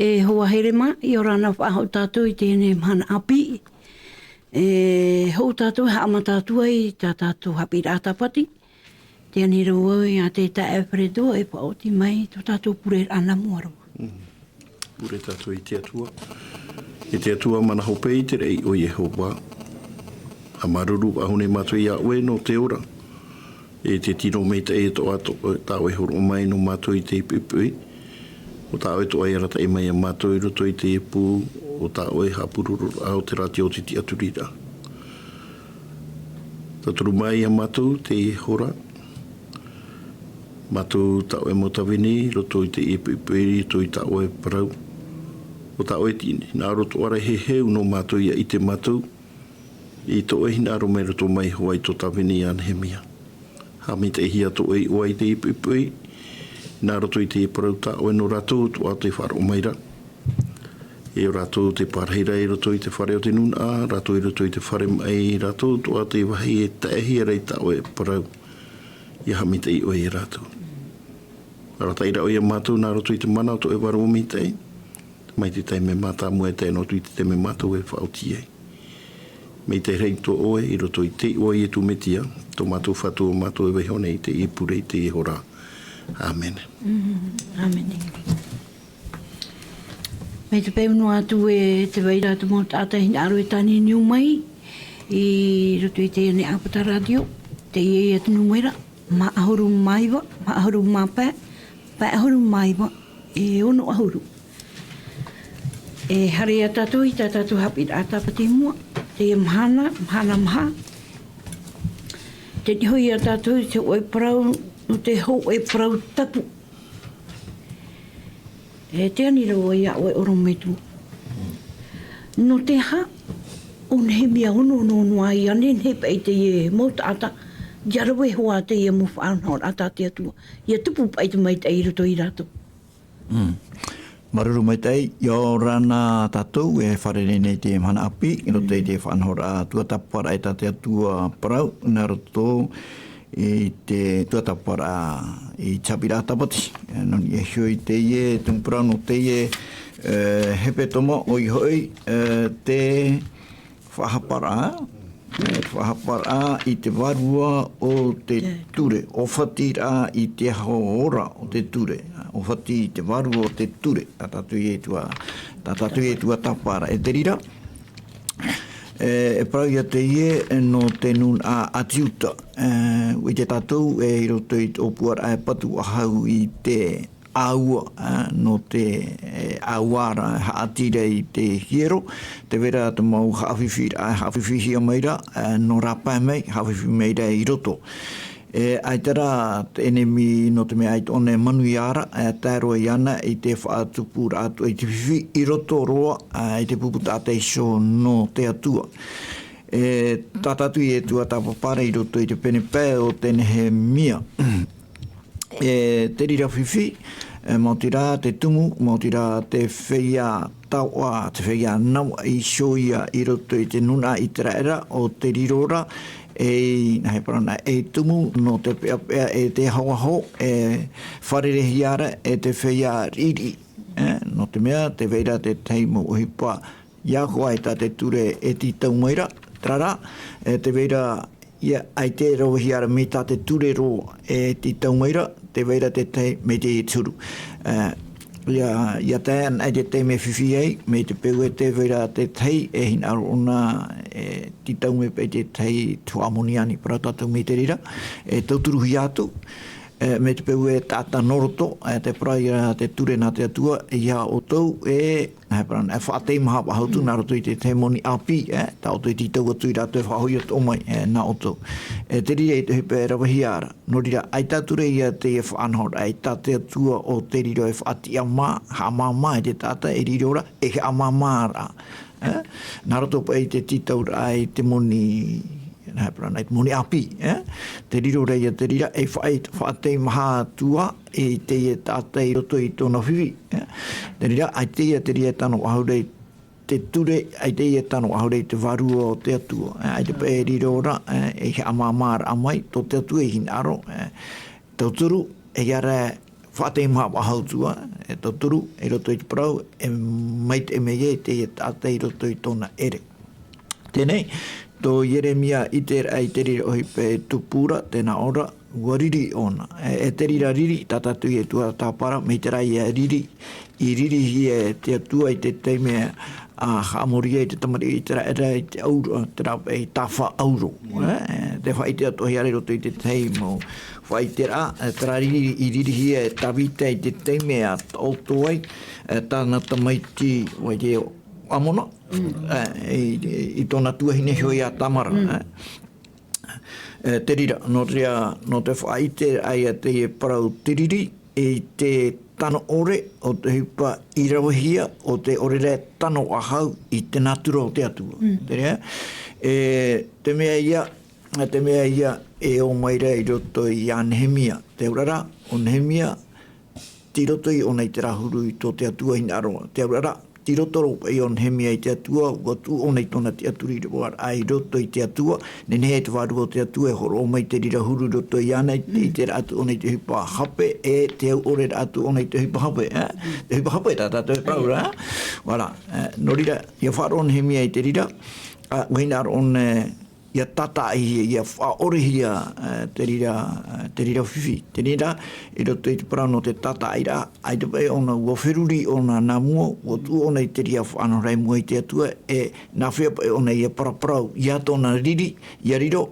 E hoa herema, i orana whahau tātou I tēnei mana api. E hou tātou haama tātou ai tā tātou Haapiiraa Sabati. Tēnei rau ai a te ta Alfredo e paoti mai tō tātou pure ana muaroa. Pure tātou I te atua. I te atua mana hopei te rei o Yehova. A maruru ahune mātou I a oe no te ora. E te tino mei te e to ato tāu e horo mai no mātou I te ipipui. O tāu e to ai arata e mai a mātou I roto I te epu o tāu e hapururu au te rati o te ti aturira. Taturu mai a mātou te hora. Mātou tāu e motawini, roto I te epu roto I tāu e parau. O tāu e tine, nā roto ara he heu no mātou ia I te mātou. I to e hina aro mai roto mai hoa I to tawini a NÉHÉMIE. Hami te hia to e oai te epu nā roto I te parauta o eno rātou tu a te wharo maira. E o rātou te parheira e roto I te whare o te nuna, rātou I roto I te whare mai, rātou tu a te wahi e taehi a reita o e parau. I hamita I o e rātou. Rata ira o e mātou nā roto I te mana o to e waro mi te. Mai te taime mātā mua e te no tu I te teme mātou e whaoti e. Mei te rei to oe I roto I te oe e tu metia, to mātou whatu o mātou e wehone I te ipure I te hora. Amen. Amen. Me te peunu atu e te waira atu mō tātahi aro e tani niu mai I roto I te ane apata radio, te ie atu nuera, ma ahuru maiwa, ma ahuru mapē, pa ahuru maiwa, e ono ahuru. E hare a tātou I tā tātou Haapiiraa Sabati mua, te mhana maha. Te hui a tātou te oi parau, no te hou e parau tapu. E te anira o ia o e oro metu. No te ha, o NÉHÉMIE ono no ai ane nepa I te ie mauta ata, jarawe hoa te ie mo whaanhor ata te atua. Ia tupu pai te mai te roto I rato. Maruru mai tei, yo rana tātou e wharere nei te mana api, I roto I te whaanhor a tua tapara e te atua parau, nā roto I te tuatapara I Haapiiraa Sabati. Noni e hioi te ie, tungpurau no te ie hepe tomo o I hoi te whahapara. Whahapara I te warua o te ture. O whatira I te haora o te ture. O whati I te warua o te ture. Tātatu e tua tapara. E te rira. E parau ia te ie no te nun a atiuta. I te tātou I roto I o puara e patu ahau I te aua no te auara haatire I te hiero. Te vera te mau hawhiwhihia meira no rapai mei, hawhiwhi meira I roto. Ai tera te enemi no te mea I tone manuiara, tāro I ana I te whaatupura atu I te whiwhi I roto roa I te puputa te iso no te atua. Tātatu I tua tāpapare I roto I te penepē o te NÉHÉMIE. Te rira whiwhi, mautira te tumu, mautira te whea taua, te whea naua I shoia I roto I te nuna I te raera o te rirora, nahe parana e tumu no te pea e te hawaho wharere hiara e te whea riri no te mea te veira te teimo uhipa iakoa ta te ture e ti taumeira trara te veira ia ai te ro hiara me ta te ture ro e ti taumeira te veira te te me te turu ia te ai te me whiwhi me te peu te wera te tei hin aro ona titau me pe te tei tuamoniani para tatu me te rira tauturuhi atu me te peu tata noroto te praia te ture na te atua ia o tau whaatei maha pahautu nā roto i te moni api ta o tau titau atu i rato whahoi o tomai nā o tau te rira i te hipe rawahiara no rira ai tature ia te whaanhor ai tate atua o te rira e whaati a mā ha mā e te tata e rira ora e he a mā ra nā roto pa i te titau ai te moni moni api te riro rei te rira e whaatei maha tua e te tātai roto i tōna whiwi te rira ai te rira tano ahurei te ture ai te tano ahurei te varua o te atua ai te pae riro ora e he amamara amai tō te atua e hin aro tauturu e ara whaatei maha ahautua tauturu e roto i te parau e mai te meye te tātai roto i tōna ere tenei tō Jeremia i te ai te rira ohi pe tupura tēnā ora wariri ona. E te rira riri tatatu i e tua tāpara me te rai e riri i riri hi e te atua i te teime a hamoria i te tamari i te rai i te auro te rau e tawha auro. Te whai te atua hi roto i te teimo whai te ra te ra riri i riri hi e tawita i te teime a tautoai tāna tamaiti wai te amona i tōna tuahine hoi a tamara te rira no te whaite ai a te parau tiriri i te tano ore o te hipa i rawahia o te orere tano ahau i te natura o te atua te rea te mea ia e o maira i roto i a NÉHÉMIE te urara o NÉHÉMIE ti roto i o nei te rahuru i tō te atua in aroa te urara ti rotoro e on NÉHÉMIE i te atua, ua tu o nei tōna te aturi roar ai roto i te atua, ne te wārua o te atua e horo o mai te rira huru roto i ana i te atu o nei te hipa hape e te au ore atu o nei te hipa hape. Te hipa hape tā tātou e praura. Voilà. No rira, ia whāro o NÉHÉMIE i te rira, wahina on ia tata ia whaorehia te rira whiwhi. Te rira, i roto i te parau no te tata ira, ai te pai ona ua whiruri ona nā mua, ua tu ona i te ria whaanorai mua i te atua, e nā whia pai ona ia paraparau, ia tōna riri, ia riro,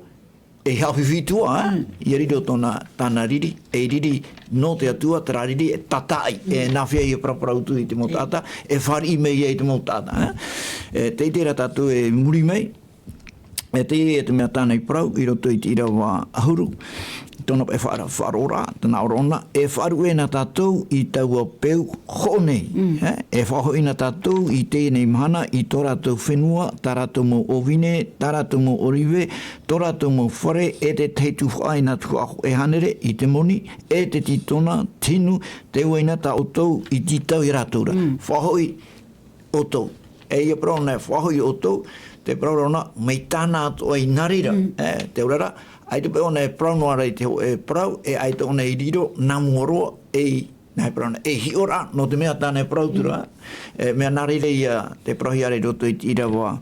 e hea whiwhi tua, ia riro tōna tāna riri, e riri no te atua, te rā riri, e tatai, e nā whia ia paraparau tu i te motata, e whari mei i te motata. Te itera tātou e muri mei, e te mea tānei parau, i roto i te irawa ahuru, tōna e whaarora, tēnā orona, e whaaru e nā tātou i taua peu honei. E whaho i nā tātou i tēnei mahana, i tō rātou whenua, tā rātou mō ovine, tā rātou mō oriwe, tō rātou mō whare, e te teitu whaai nā tuaho e hanere, i te moni, e te titona, tinu, te uaina tā o tau, i titau i rātoura. Whaho i o tau. E ia parau nei, whaho i o tau, te praurona, mei tāna atu ai narira, te urara, ai te peona e praunoa rei te ho e prau, e ai te ona i riro, nā muoroa, nai prauna, e hi ora, no te mea tāna e prautura, mea narire ia te prahiare roto i te irawa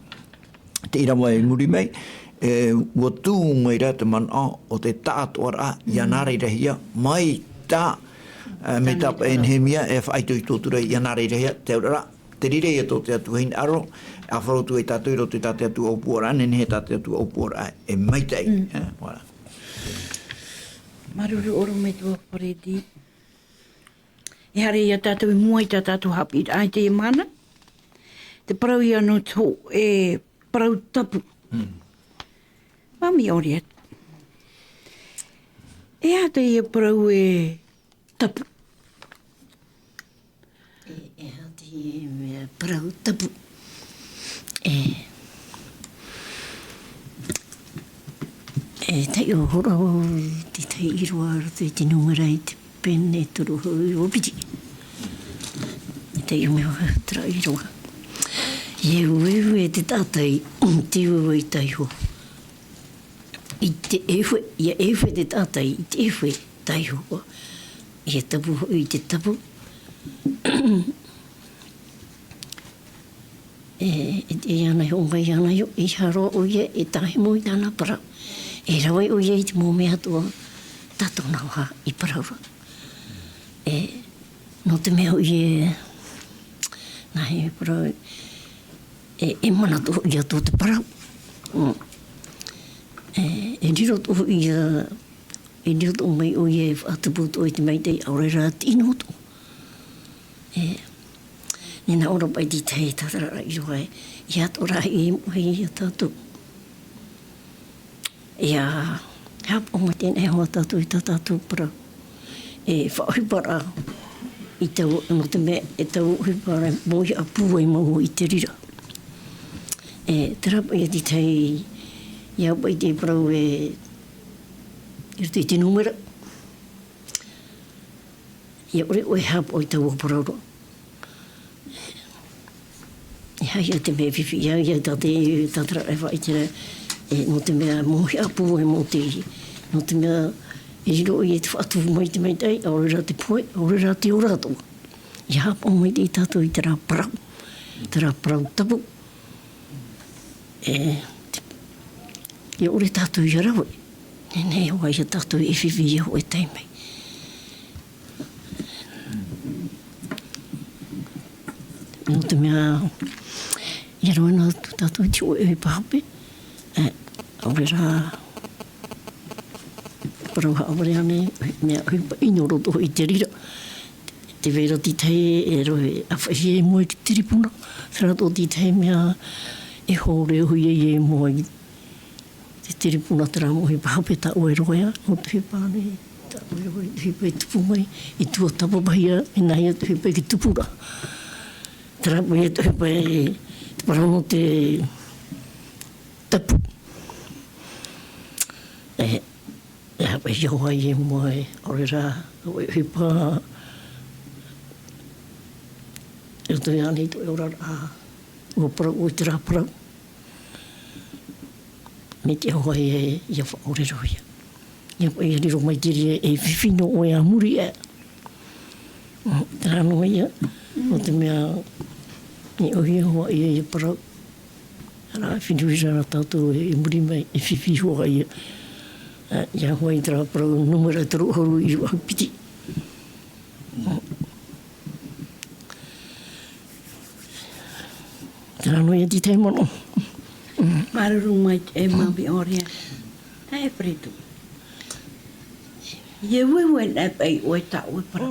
e muri mei, ua tū meira te mana o te tātoara, ia narire hia, mai tā, me tapa e NÉHÉMIE, e whaitu i tōtura, ia narire hia, te urara, te rire ia tō te atu hin aro, a wharotu e tātou i roto i tātou atu au puara, nene he tātou atu au puara, e maitei. Voilà. Maruru oro me tua wharedi. E hare ia tātou i mua i tātou Haapiiraa ai te mana. Te parau ia no tō e parau tapu. Mami ori atu. E hata ia parau e tapu. E hata ia parau tapu. Tai o hora o te tai iroa te te numera i te pen e turu hoi o piti. Tai o mea tra iroa. Ie uewe te tātai te uewe i tai ho. I te ewe, ia ewe te tātai i te ewe tai ho. Ia tapu hoi te tapu. E ana ho mai ana yo I haro o ye e tahi mo I tana para e rawa o ye te mo mea tua tato na ha I paraura no te mea i nahi parau, e mana toho ia tō te parau. E riro toho ia, e riro toho mai o ia e whaataputo i te meitei aurera tino to. Nina ora pai di tei tatara i roa e, ia tora i mohi ia tātou. Ia, hap o maten e hoa tātou i tātou parau. E whaahipara i tau, no te mea, e tau hipara mohi a pūai mahu i te rira. E terapa ia di tei, ia pai te parau e te numera. Ia ore oe hap o i tau o parau roa. Ia te mea whiwhi, ia tātara e whai tira, no te mea mohi a pūai mo te ihi. No te mea, e riro i e te whaatufu mai te meitei, aurera te poe, aurera te ora atua. Ia hapa mai te i tātou i te rā parau tapu. Ia ore tātou i arawe, nei hoa ia tātou e whiwhi ia hoa e teimei. No te mea, ia roina tātou i te oe e pahape, aurera parau haaware ane, mea huipa inoro toho i te rira. Te vera ti tei e roe awhahi e moe ki tiripuna. Wharato ti tei mea e hore hui e moe ki te tiripuna te rā mohi pahape ta oe roea. O te hipane, ta oe roe, te hipa e tupu mai, i tua tapapahia, e nahi te hipa ki tupura. Te rā moe te hipa e te parano te tapu. E hapa i hoa i e moe, ore rā, oe hipa, e te ane i to e ora rā, ua parau, o te rā parau. Me te hoa i a wha ore roia. Ia pa i a riro mai tiri e whiwhino o e a muri e. Te rā noa ia, o te mea, e ohi hoa i a parau. Rā whinuira rā tātou e muri mai, e whiwhi hoa i a. Ia hoa i te rā parau, numera taru hauru i rua piti. Te rā noa ia ti te mono. Maruru mai e mabi orea. E preto. Ie wewe e pai o e ta o e para.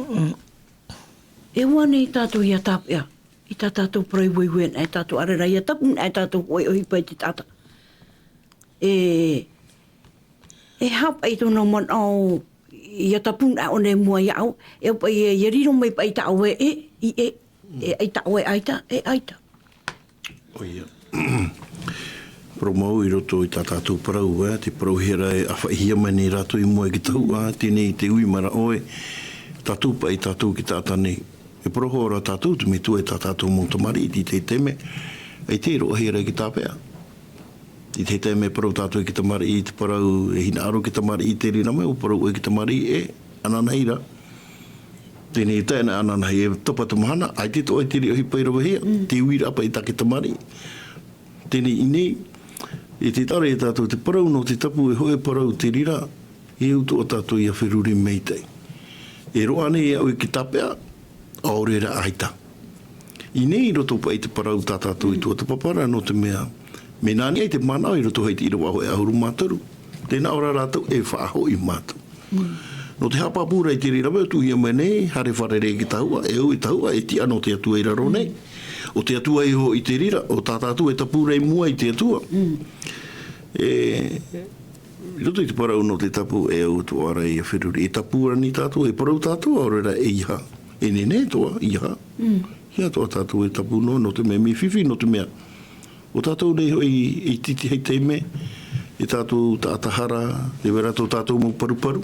E wane i tātou ia tapia. I tā tātou proi wewe e tātou arera ia tapu e tātou oi ohi pai te tata. E hapa i tono mon au ia tapu e one mua i au. E pai e riro mai pai ta o e aita o e aita. Oia. Promau i roto i tātātou parau, te parau hera e awhaihia mai ni rato i mua ki tau, tēnei te ui mara oe, tātou pa i tātou ki tātane. E proho ora tātou, tu me tu e tātou mōtamari, i te teme, ai te roa hera ki tāpea. I te teme parau tātou ki tamari, i te parau e hina aro ki tamari, i te rina mai, o parau e ki tamari e ananaira. Tēnei tēnei ananahi e tapa tamahana, ai te toa te ri ohi pai rawa hea, te ui rapa i take tamari. Tēnei inei, e te tare e tātou te parau no te tapu e hoe parau te rira, e uto a tātou i a whiruri meitei. E roa ane e au ki tapea, aurera aita. I nei roto pa i te parau tā tātou i tua te papara no te mea. Me nani ai te mana i roto hei te ira waho e ahuru mātaru. Tēnā ora rātou e whaaho i mātou. No te hapapura i te rira weo tu ia mai nei, hare wharere ki tahua, e au i tahua, e ti ano te atua i raro nei. O te atua i ho i te rira, o tā tātou e tapura i mua i te atua. I roto i te parau no te tapu e au tu ara i a whiruri. E tapura ni tātou, e parau tātou, aurera e iha. E nene toa, iha. Ia toa tātou e tapu no te mea mi whiwhi, no te mea. O tātou nei hoi i titi hei teime, e tātou tātahara, e werato tātou mō paru.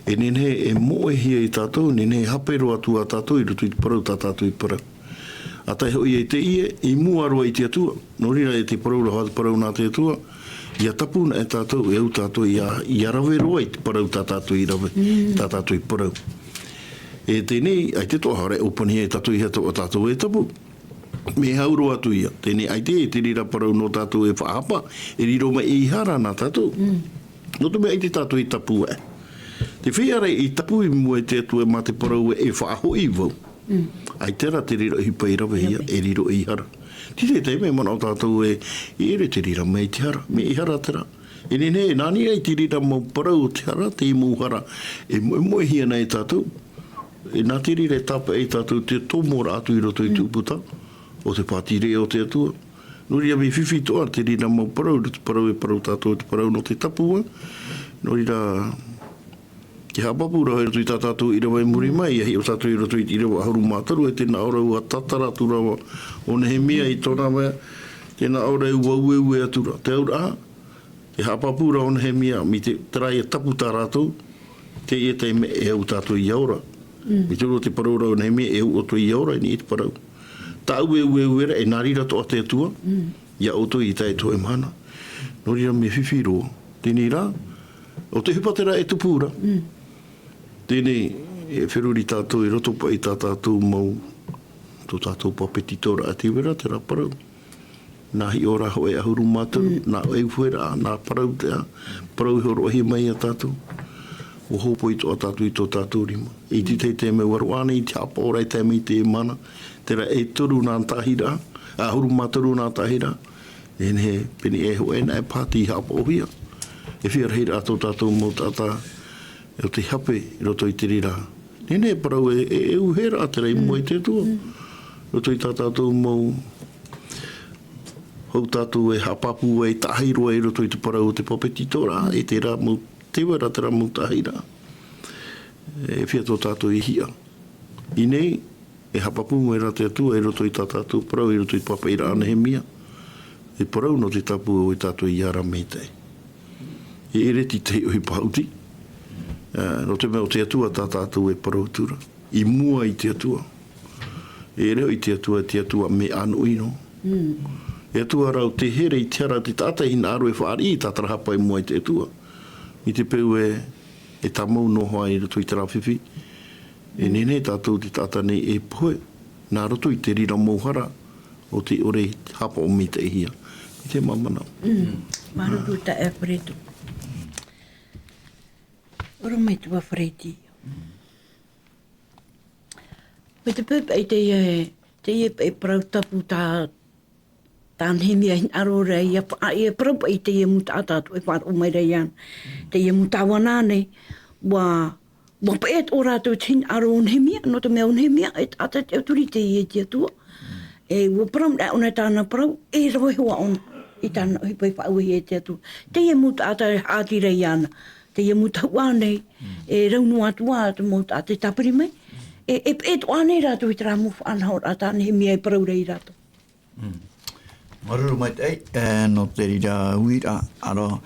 E nene e moe hia i tātou, nene hapero atu a tātou, i roto i te parau tātou i parau. A tai hoi e te ie, i mua aroa i te atua. No rira e te parau raha te parau nā te atua. Ia tapuna e tātou, e au tātou i arawe roa i te parau tātou i rawe, tātou i parau. E tēnei, ai te toa hare, upani e tātou i hata o tātou e tapu. Me hauro atu ia. Tēnei, ai te rira parau no tātou e whaapa, e riro mai i hara nā tātou. No te mea ai te tātou i tapu e. Te whiare i tapu i mua te atua mā te parau e whaaho i vau. Ai tera te rira hi pai rawa hia, e riro i hara. Tire te me mana o tātou e ere te rira me te hara, me i hara tera. E nene, nani ai te rira mau parau te hara, te imu hara, e moe hia nei tātou. E nā te rira e tapa e tātou te tōmora atu i roto i tūputa, o te pātire o te atua. Nori a me whiwhi toa, te rira mau parau, te parau e parau tātou, te parau no te tapua. Nori ra, ki hapapura e roto i tātou i rawa e muri mai, e hi o tātou i roto i rawa haru mātaru, e tēnā ora ua tatara tu rawa o NÉHÉMIE i tōna mea, tēnā ora e ua ue atura. Te aura, e hapapura o NÉHÉMIE, mi te trai e tapu tā rātou, te e te me e au tātou i aura. Mi tūro te paraura o NÉHÉMIE, e au oto i aura, ni e te parau. Tā ue ura, e nari rato a te atua, ia oto i tai tō e mana. Nori ra me whiwhiro, tēnei rā, o te hupatera e tupura. Tēnei, e whiruri tātou i roto pa i tātou mau, tō tātou papeti tora a te wera, te rā parau. Nā hi ora ho e ahuru mātaru, nā e uwhera, nā parau te a, parau i horo ahi mai a tātou. O hopo i tō a tātou i tō tātou rima. I te me waru ane, i te hapa ora i te me i te mana, te ra e turu nā tahira, ahuru mātaru nā tahira, e ne peni e ho e nā e pāti i hapa ohia. E whiara hira a tō tātou mō tātā, e o te hape i roto i te rira. Nene parau e uhera a te rei mo i te tua. Roto i tā tātou mō hau tātou e hapapu e tahiro e roto i te parau o te papeti tora, e te rā mō te wera te rā mō tahira. E whia tō tātou i hia. I nei, e hapapu mo e rā te atua e roto i tā tātou parau e roto i Haapiiraa NÉHÉMIE. E parau no te tapu o i tātou i ara me te. E ereti te o i pauti. No te mea o te atua tā tātou e parau tura. I mua i te atua. E reo i te atua me anu ino. E atua rau te here i te ara te tātai hina aru e whaari i tātara hapa i mua i te atua. I te peu e tamau no hoa i roto i te rawhiwhi. E nene tātou te tātane e poe. Nā roto i te rira mauhara o te ore hapa o mi te ihia. I te mamana. Maruku ta e preto. Ora mai tua freti. Me te pepe i te e prau tapu tā NÉHÉMIE hin arore ia e prau i te e muta atatu e whār o mai rei an. Te e muta wanane wa paet o rātou tin aro o NÉHÉMIE, no te mea o NÉHÉMIE e ata te auturi te e te atua. E ua prau na ona tāna prau e roi hoa ona i tāna hipai whau e te atua. Te e muta ata e hāti rei ana. Te ia muta wane, e raunu atua atu mōta a te tapiri mai. E paet wane rātou i te rā muwha anahor a tā NÉHÉMIE e prau rei rātou. Maruru mai te no te rira uira, aro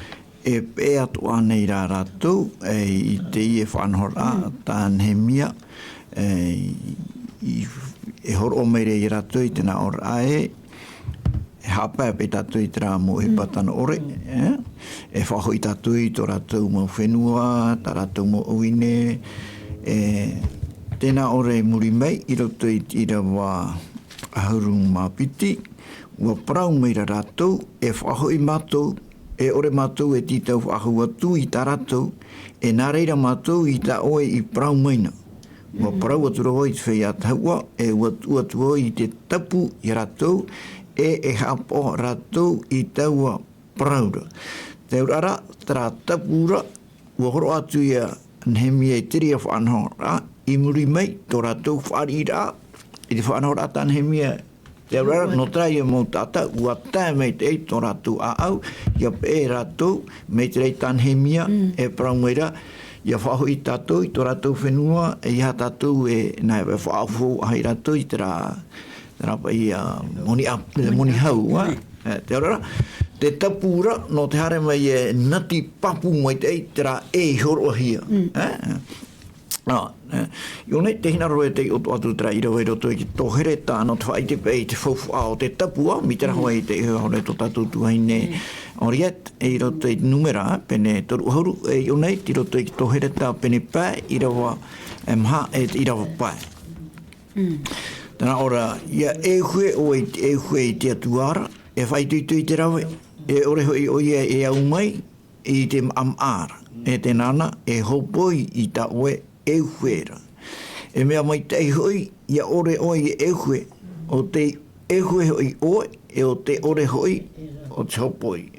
e pe atu ane i rā rātou, i te i e whanhora tā NÉHÉMIE, e horo o meire i rātou i tēnā ora ae, e hapa e pe tātou i te rā mo he patana ore, e whaho i tātou i tō rātou mo whenua, tā rātou mo uine, tēnā ore muri mai, i roto i rawa ahuru mapiti, ua parau meira rātou, e whaho i mātou, e ore mātou e titau whahu atu i tā rātou, e nā reira mātou i tā oe i parau meina. Ua parau atu rawa i te whai ataua, e ua tua i te tapu i rātou, e hapo rātou i taua paraura. Te urara, tara tapura, ua horo atu ia NÉHÉMIE i tiri a whanhora, i muri mai, tō rātou whaari rā, i te whanhora tā NÉHÉMIE. Te urara, no trai e mō tata, ua tae mei te ei tō rātou a au, ia pe e rātou, mei te rei tā NÉHÉMIE, e parau meira, ia whaho i tātou, i tō rātou whenua, e iha tātou e nai e whaafo ai rātou i te rā pai moni hau, te orara. Te tapura, no te hare mai e nati papu mai te ei, te rā e horo hia. I nei te hina roe te oto atu tera ira wei roto i ki tohere tā no te whai te pei te whauwha o te tapua, mi te rahoa i te hore to tātou tuhaine oriet, e i roto i numera, pene toru hauru, e i nei ti roto i ki tohere tā pene pā, i rawa mha e i rawa pā. Tēnā ora, ia e hue i te atuara, e whai tuitu i te rawe, e ore hoi o ia e au mai i te amara, e te nana e hopoi i ta oe e huera. E mea mai tei hoi, ia ore oi e ehue, o te ehue hoi oe, e o te ore hoi, o te hopoi.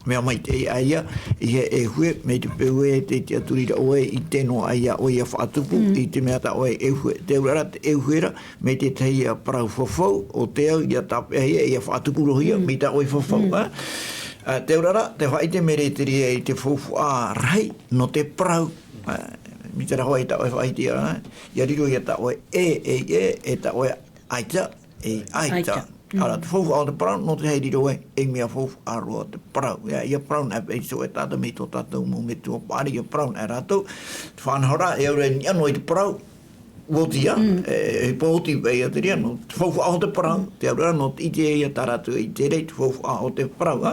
Mea mai tei aia, i he ehue, me te peue e te aturira oe, i teno aia oe a whaatupu, i te mea ta oe ehue. Te urara te ehuera, me te tei a parau whawhau, o te au, ia tape aia, i a whaatupu rohia, me ta oe whawhau. Te urara, te whaite mere te ria i te whawhu a rai, no te parau. Mi te rahoa i ta oe whaite a, ia riro i a ta oe e ta oe aita, e aita. Ara, te whawhu a te parau, no te hei riro e mea whawhu a roa te parau. Ia parau na e so e tata me tō tātou mo me tō pāri, ia parau na e rātou. Te whanahora, e aure ni anō i te parau, wotia, e pōti vei a te ria, no te whawhu a te parau, te aura no te ite e a taratu i te rei, te whawhu a te parau.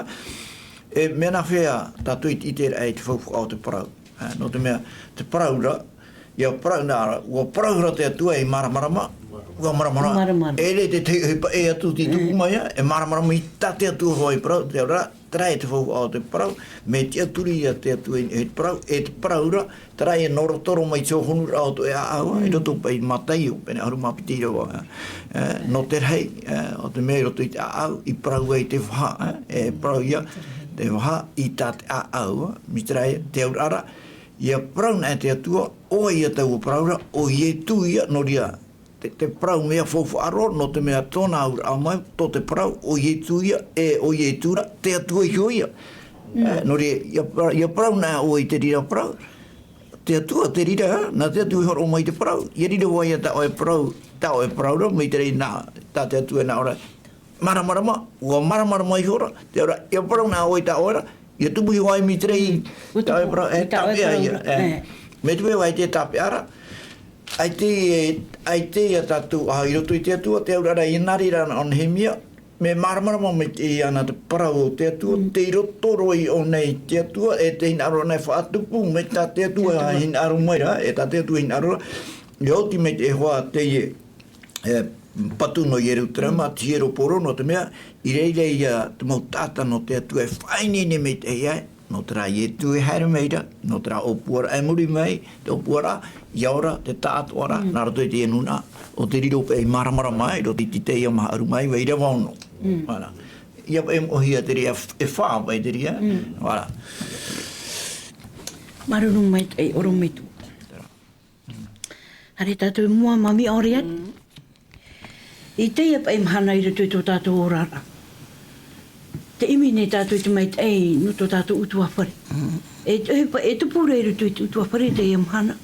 E mea na whea tātou i te rei te whawhu a te parau. No te mea, te parau ra, ia parau na ara, ua parau ra te atua i maramarama, ua maramarama. E re te te hipa e atu ti tuku mai, e maramarama i tate atua hoi parau, te ora, trai te whau au te parau, me te aturi a te atua i te parau, e te parau ra, trai e norotoro mai tō honu ra auto e aua, e roto pai matai o, pene aru mapiti rawa. No te rei, o te mea roto i te au, i parau e te wha, e parau ia, te wha i tate au, mi trai te aurara, ia parau na te atua, o ia tau parau ra, o ie tu ia, no ria, te parau mea fofu aro, no te mea tōna aur au mai, tō te parau, o ie tu ia, e o ie tura, te atua i hoia. No ria, ia parau na o i te rira parau, te atua, te rira, na te atua i horo mai te parau, ia rira wai a ta oe parau ra, mei te rei nā, ta te atua na ora, maramarama, ua maramarama i hora, te ora, ia parau na o i ta ora, ia tupu i wai mi te rei, ta oe parau, e tape aia, me tupe wai te tape ara, ai te ia tātou a i roto i te atua, te aurara i nari rana o NÉHÉMIE, me maramarama me te i ana te parau o te atua, te i roto roi o nei te atua, e te hinaro nei whaatupu, me tā te atua a hinaro maira, e tā te atua hinaro, i oti me te hoa te patu no ieru trama, te ieru poro no te mea, i reire i te mau tāta no te atua, e whainene me te iai, no te rā i tu e haere meira, no te rā opuara e muri mei, te opuara, iaora, te tātuara, nā rato i te enuna, o te riro pe i maramara mai, ro te te ia maha aru mai, weira wauno. Ia e mohia te ria, e whā mai te ria, wala. Maruru mai te oro metu. Hare tātou mua mami ori ati. I te ia pa i mahana i rato i tō tātou orara. Te imi nei tātou te mai ei no tō tātou utua whare. E te pūre i rutu i te utua whare te ia mahana.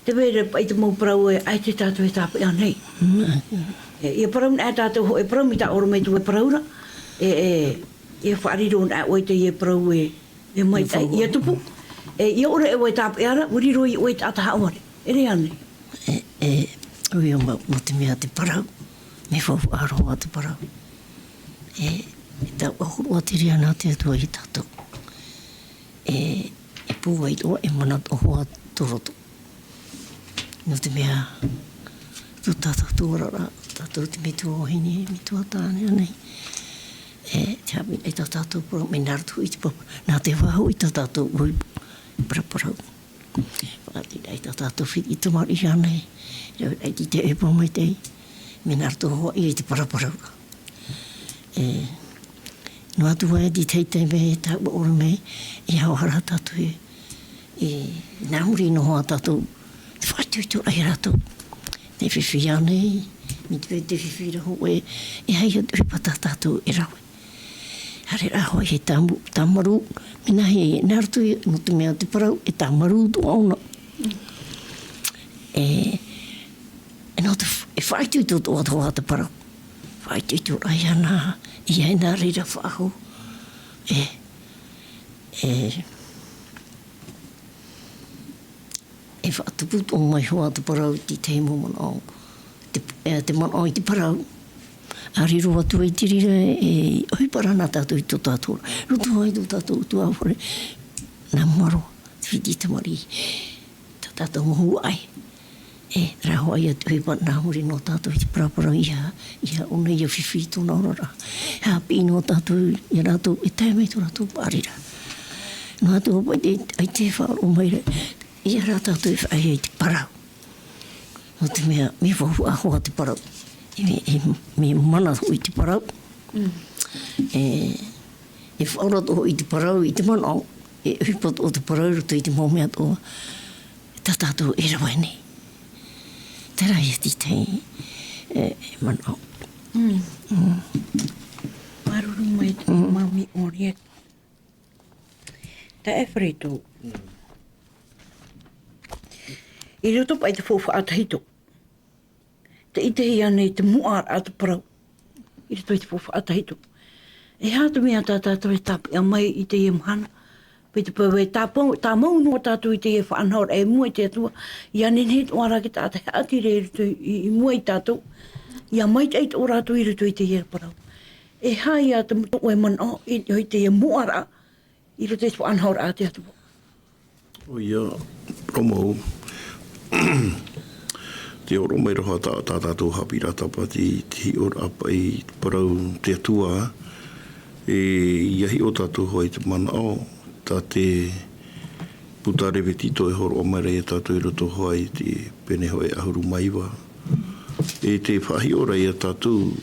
Te wera pai te mau parau e ai te tātou e tāpai anei. Ia parau na tātou ho e parau mi tā oro mai tu e paraura. E whaariro na oi te ia parau e mai tai. Ia tupu. Ia ora e oi tāpai ara, uriro i oi tāta hauare. E re anei. Ui o mo te mea te parau. Me whafu aroa te parau. Ta o te ria nā te atua i tātou. E pūwa i toa e mana o hoa toroto. No te mea, tō tātou tōrara, tātou te me tō ohine, me tō tāne anei. Te hapi e tā tātou parau, me nārtu i te papa. Nā te wahau i tā tātou ui paraparau. Whakati rei tā tātou whiti i tamari anei. Rei ti te e pōmai tei, me nārtu hoa i te paraparau. No atu wai di teitei me e tau ora me i hauhara tātou e nāmuri no hoa tātou te whaitui tō ai rātou te whiwhi anei mi te whiwhi raho e hei atu pata tātou e rawe hare raho e tamaru me nahi e nārtu no te mea te parau e tamaru tō auna no te whaitui tō atoa te parau whaitui tō ai ana i ai nā reira whaho e whaatupu tō mai hoa te parau ti te mo manao te manao i te parau a riro atu i te rira e oi parana tātou i tō tātou ruto ai tō tātou tu awhore nā maro te whiti te mari tā tātou mohu ai raho ai atu hei pat nāmuri no tātou i te paraparau ia ona ia whiwhi tōna orara. Haapi no tātou ia rātou e tēmei tō rātou pārira. No atu hopai ai te whaaro maire ia rā tātou e whae ai te parau. o te mea, mi wahu ahoa te parau. Me mana ho i te parau. E whaurato i te parau i te mana o. E uhipat o te parau roto i te momea toa. Tā tātou e rawa nei. Te rai e titei e mana o. Maruru mai te mami ori e. Ta e whareto. I roto pai te fofa atahito. Te itehi anei te muar a te parau. I roto i te fofa atahito. E hātu mea tā tātou e tapu a mai i te e mahana. Pei te pawe tā mau noa tātou i te e whaanhaur e mua i te atua. I ane net oara ki tātai ati re roto i mua i tātou. I a mai teit o rātou i roto i te e parau. E hai a te muto e mana o i te e muara. I roto i te whaanhaur a te atua. O ia, romau. Te oro mai roha tā tātou Haapiiraa Sabati, te hi ora apa i parau te atua. E iahi o tātou hoi te mana o, tā te puta rewetito e horo o mai rei tātou i roto hoi te pene hoi ahuru maiwa. E te whahi ora i a tātou,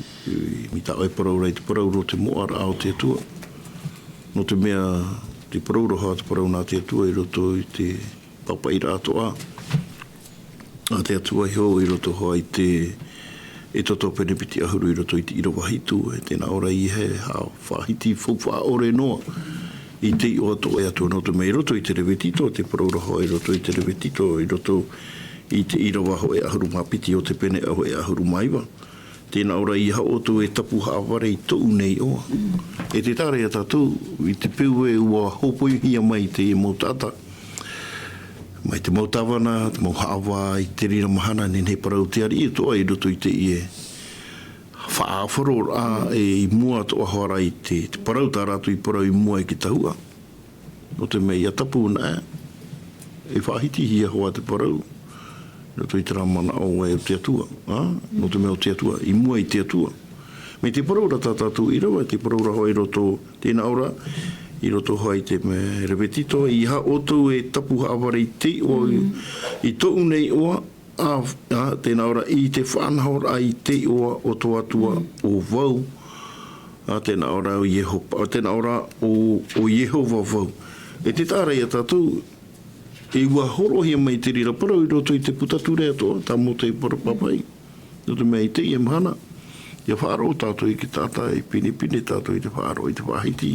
mi tā oi parau rei te parau ro te moara ao te atua. No te mea, te parau roha te parau nā te atua i roto i te papa i rāto a. A te atua i ho i roto hoa i te e toto penepiti ahuru i roto i te iro wahitu e tēnā ora i he hao whahiti whauwha ore noa i te i o ato e atua no te mei roto i te rewetito te paraura hoa i roto i te rewetito i roto i te iro waho e ahuru mapiti o te pene aho e ahuru maiwa tēnā ora i hao oto e tapu haaware i tou nei oa e te tare a tātou i te peu e ua hopoi hia mai te e motata mai te mautawana, te mauhawa, i te rira mahana, nen he parau te ari e toa i roto i te i e whaafaro a e mua toa hoara i te parau tā rātu i parau i mua i ki tahua. No te mei a tapu nā e whahiti hia hoa te parau. Roto i te ramana o e o te atua. No te mea o te atua, i mua i te atua. Me te parau ra tā tātou i rawa, te parau ra hoa i roto tēnā ora, i roto hoi te me rewetito i ha oto e tapu haaware i te o i tou nei oa tēnā ora i te whanhaur a i te oa o toa atua o vau tēnā ora o Yehova tēnā ora o Yehova vau e te tārei a tātou e ua horohia mai te rira parau i roto i te putature atoa tā mo te parapapai no te mea i te i emhana i a whaaro tātou i ki tātai i pine tātou i te whaaro i te wahiti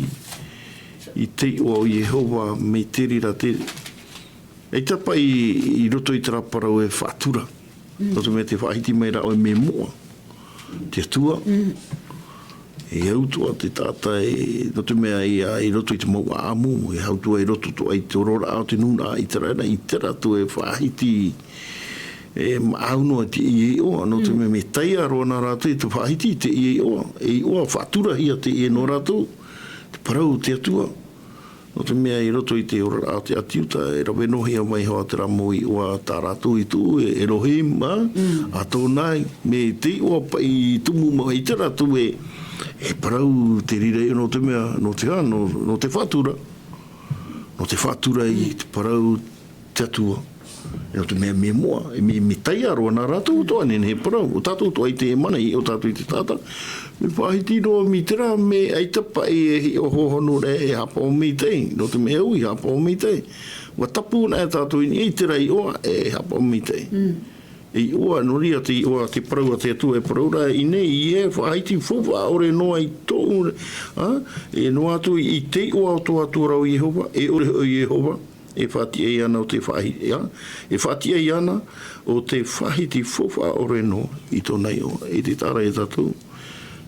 i te o Yehova me te rira te e tapa i roto i tera parau e whātura no te mea te whahiti mai ra o e me moa te atua e autua te tata no te mea i roto i te mau aamu e hautua i roto to ai te orora ao te nuna i tera tu e whahiti e maauno te i oa no te mea me taia roa nā rātou i te whahiti te i oa e oa whātura hia te i no rātou te parau te atua no te mea i roto i te ora a te atiuta e rawe nohia mai hoa te ramo i oa tā rātou i tu e rohim a tō nai me te oa i tumu mai te rātou e parau te rire no te mea no te hano no te whātura i te parau te atua e no te mea me moa e me taia roa nā rātou toa nene he parau o tātou toa i te mana i o tātou i te tāta me whahiti roa mi tera me ai tapa e o hohono re e hapa o mi tei no te mea ui hapa o mi tei wa tapu na e tātou i tera i oa e hapa o mi tei i oa no ria te oa te parau a te atua e parau ra i nei i e whahiti whuwa ore noa i tō e no atu i te oa o tō atua rau Yehova e ore o Yehova e whatia i ana o te whahiti e whatia i ana o te whahiti whuwa ore noa i tō nei oa e te tara e tātou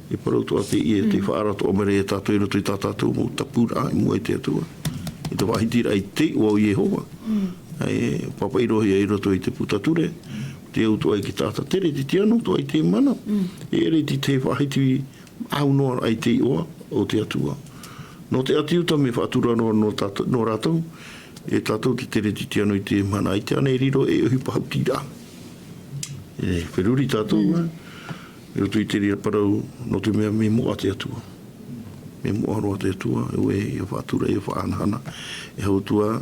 e parau toa te i e te whaarato o mere e tātou i roto i tātou mo tapura i mua i te atua i te wahitira i te o Yehova e papa i rohi i roto i te putature te au toa i ki tāta tere te tiano toa i te mana e ere te wahiti au noa ai te oa o te atua no te atiuta me whaatura no rātou e tātou te tere te tiano i te mana i te ana e riro e uhi pahautira e whiruri tātou e roto i te rira parau no te mea me moa te atua me moa roa te atua e ue e whaatura e whaanahana e hautua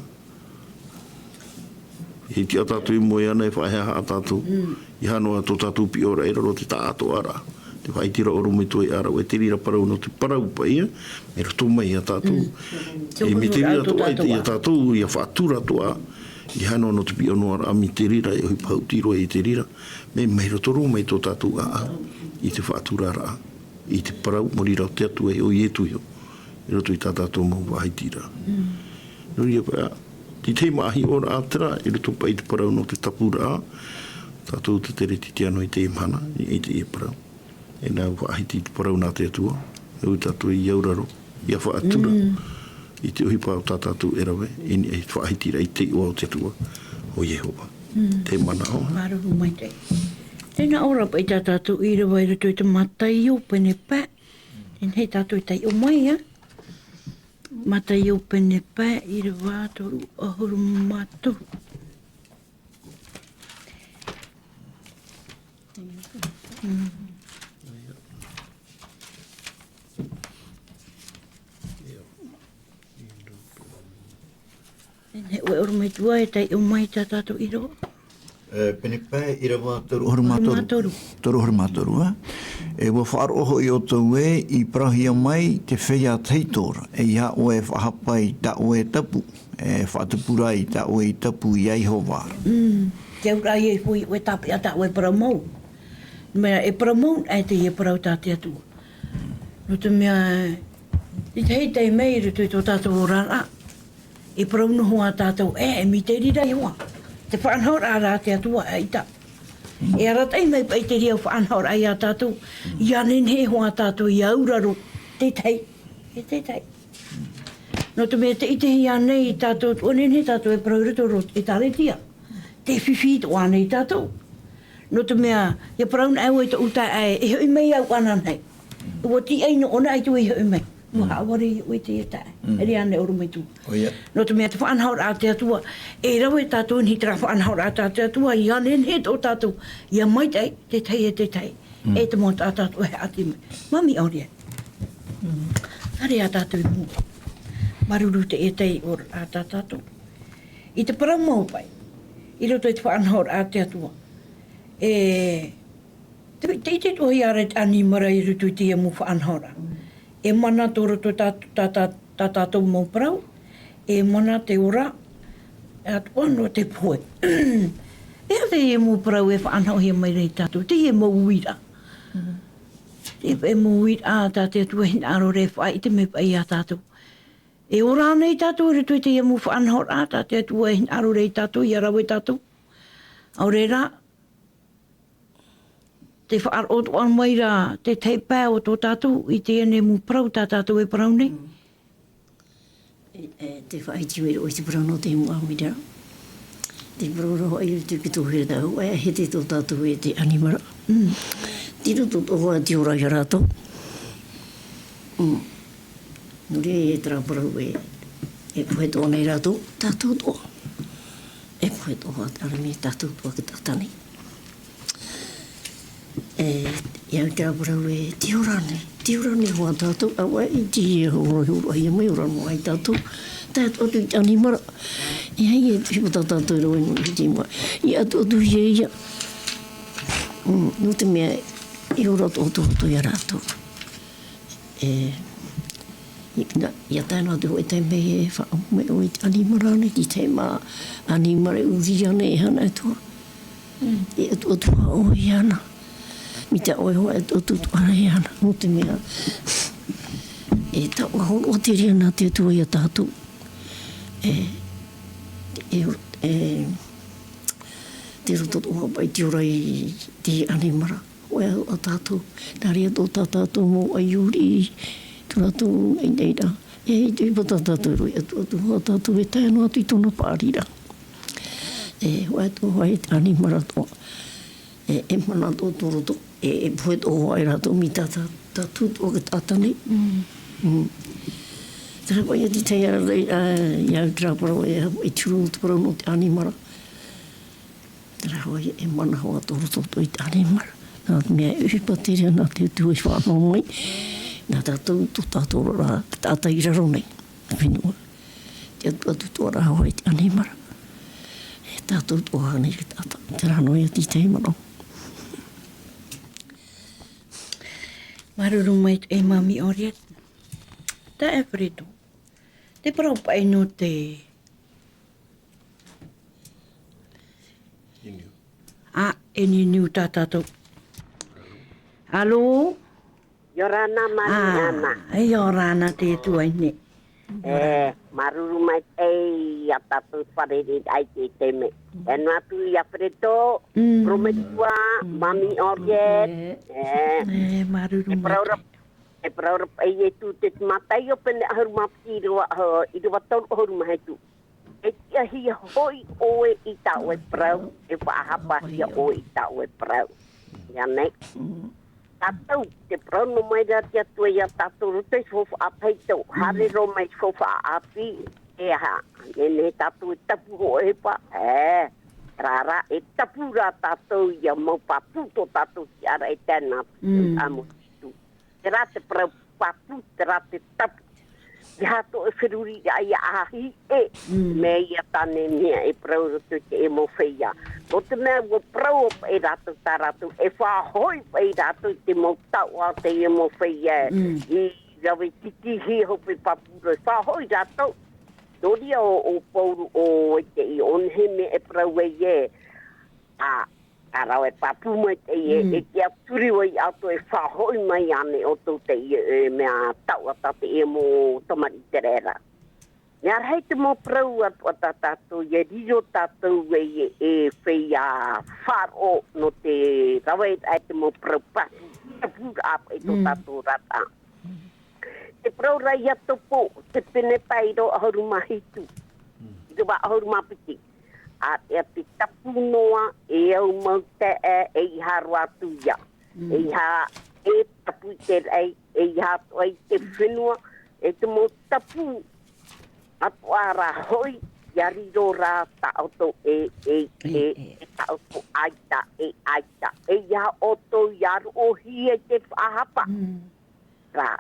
I ti a tātou I moe ana e whaeha a tātou. I hanoa tō tātou pi ora era ro te tātou ara. Te whaitira o rume toi ara. E te rira parau no te parau pa ia. E roto mai a tātou. E me te rira toa i a tātou. I a whaatura toa. I hanoa no te pi onoara. A mi te rira e hui pautiro e te rira. Me mei roto ro mai tō tātou a. I te whaatura ara. I te parau morira o te atu e o i etu io. I roto I tā tātou mau wahaitira. Nuri e pa Ti te mahi ora ātera, I roto pa I te parau no te tapura a, tātou te tere ti te ano I te imhana, I te e parau. E nā whaahiti te parau nā te atua, e ui tātou I auraro, I a whaatura. I te uhi pāo tā tātou e rawe, I ni e whaahitira I te ua o te atua, o Yehova. Te mana o. Maruhu mai te. Tēnā ora pa I tā tātou I rawa I roto I te matai o pene pā. Tēn hei tātou I tai o mai, Mata iau pene pā I re wātoru ahuru mātoru. He ue oro mai tua e tai o mai tā tātou I roa. Pene pā I re wātoru ahuru mātoru. Toru ahuru mātoru, E wa whaaroho I o tau e I prahia mai te whea teitora. E ia oe whahapai ta oe tapu. E whaatupura I ta oe tapu I Yehova. Te aura I e hui oe tapu a ta oe paramau. Mea e paramau e te I e parau tā te atua. No te mea, I te hei tei mei rutu I tō tātou o rana. E parau no hoa tātou e mi te rira I hoa. Te whaanhaur a rā te atua e ita. E aratai mai pa I te ria whaanhaur ai a tātou. Ia nen he hoa tātou I auraro. Te tei. E te tei. No te mea te ite hi anei tātou. O nen he tātou e paraureto ro e tāretia. Te whiwhi o anei tātou. No te mea, ia paraun au e te uta ai. E hoi mei au ana nei. Ua ti aino ona ai tu e hoi mei. Ua hawari ui te e tae. E rea ne oru mai tu. No te mea te whaanhaur a te atua. E rau e tātou ni tera whaanhaur a te atua. Ia nen he tō tātou. Ia mai tei, te tei e te tei. E te mō tā tātou he ati mai. Mami auria. Are a tātou I mō. Maruru te e tei o a tā tātou. I te parau mau pai. I roto I te whaanhaur a te atua. Te ite tohi are ani mara I rutu I te e mō whaanhaura. E mana tō roto tā tātou mau parau. E mana te ora. E atua no te poe. E te e mō parau e whaanhau hea mai rei tātou. Te e mō uira. Te e mō uira a tā te atua hina aro re whai te me pai a tātou. E ora nei tātou e rutu I te e mō whaanhau a tā te atua hina aro rei tātou. I arawe tātou. Aurera. Te whaar o toan mai rā, te tei pā o tō tātou, I te ene mu parau tā tātou e parau nei. Te whaiti wera o te parau no te mua mira. Te parau roho ai rutu ki tō here tau, e he te tō tātou e te animara. Tiro tō tō hoa te ora i rātou. Nure e tera parau e puhe tō nei rātou, tātou tō. E puhe tō hoa arami tātou tō ki tātani. Iau te aparau e te orane hoa tātou, awa I te horo ai mai orano ai tātou, tātou atu I animara, I hei e whipata tātou rau ino I te mua, I atu I eia, no te mea I ora tō I a rātou, Ia tāna te hoi te mei e wha me o I te animara ane, ki te mā animara uri ane e hana e toa, E atu o I ana. Mi te oe hoa e tōtu tuara e ana, no te mea. E tau ngahon o te ria nā te atua I a tātou. Te roto tō pai te ora I te animara. Oe a tātou, nā rea tō tātou mō ai uri, tō rātou ei neira. E hei te ipa tātou roi atu hoa tātou e tae no atu I tōna pārira. Hoa tō hoa e te animara tō. E mana tō roto. E poe tō hoa I rātou mi tātou tō ke tātani. Tera pai a ti tei a rei, iau tera parau e turu tō parau no te animara. Tera hoa e mana hoa tō roto tō I te animara. Nā mea e whipa te rea nā te tū e whanau mai. Nā tātou tō tātou rā, tātai raro nei. Whenua. Te atu tō rā hoa I te animara. tātou tōhane ki tātou. Te rano ia ti te imano. Maruru mai e mami oriet. Ta e frito. Te parau pai no te... E niu tātātou. Alo? Yorana Mariana. Yorana te tuai ne. Maruru mai a tātou wharere ai te teme. E natu I a freto, prometua, mami oriet. Maruru mai. E praurap e tu te matai o pene ahurumapti I rua tau ahuruma tu. E tia hia hoi oe I tau e prau, e whaahapa hia oe I tau e prau. Ia nei. Tātou, te prau no mai rea tia tue ia tātou rute fofa apeito. Hare ro mai fofa api. E ha, ne tātou e tapu ho e pa. Rara, e tapu ra tātou ia mau paputo tātou ki ara e tēnā amo tu. Te rā te prau papu, te rā te tapu. Ia to e whiruri ai ahi me ia tane mea e prau roto te e mo whia. O te mea o prau e rato tā rato, e whahoi e rato te mo tau a te e mo whia. I rawe titi hi hope papuro, e whahoi rato. Doria o pouru o te I onheme e prau e Arau e papu mai te e kia turi wai ato e whahoi mai ane o tō te mea tau ata te e mo tomari te rera. Nea rei te mo prau atu ata tātou e riro tātou e whea wharo no te rawe e te mo prau papu. Te pura apa e tō tātou rata. Te prau rai ato po, te pene pairo ahorumahitu. I te wa ahorumapiti. A te ati tapu noa e au mau te e iha roatu ia. E iha e tapu te rei, e iha toa I te whenua, e te mo tapu atu ara hoi, ia riro rā ta auto e ta auto aita, aita. E iha oto iaru o hi e te whahapa. Rā.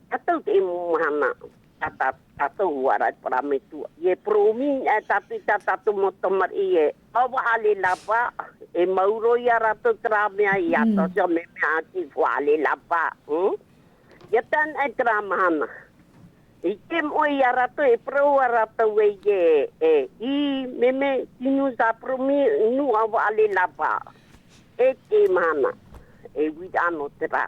Tātou te muhana. Tātou warai para me tua. Ie promi e tātou motomar I e. Awa ale lapa. E mauro ia rato tramea I ato. Sio me mea ati wale lapa. Ia tan e tramahana. I kem o ia rato e pro a rato e I meme tinu sa promi nu awa ale lapa. E te mahana. E widano tra.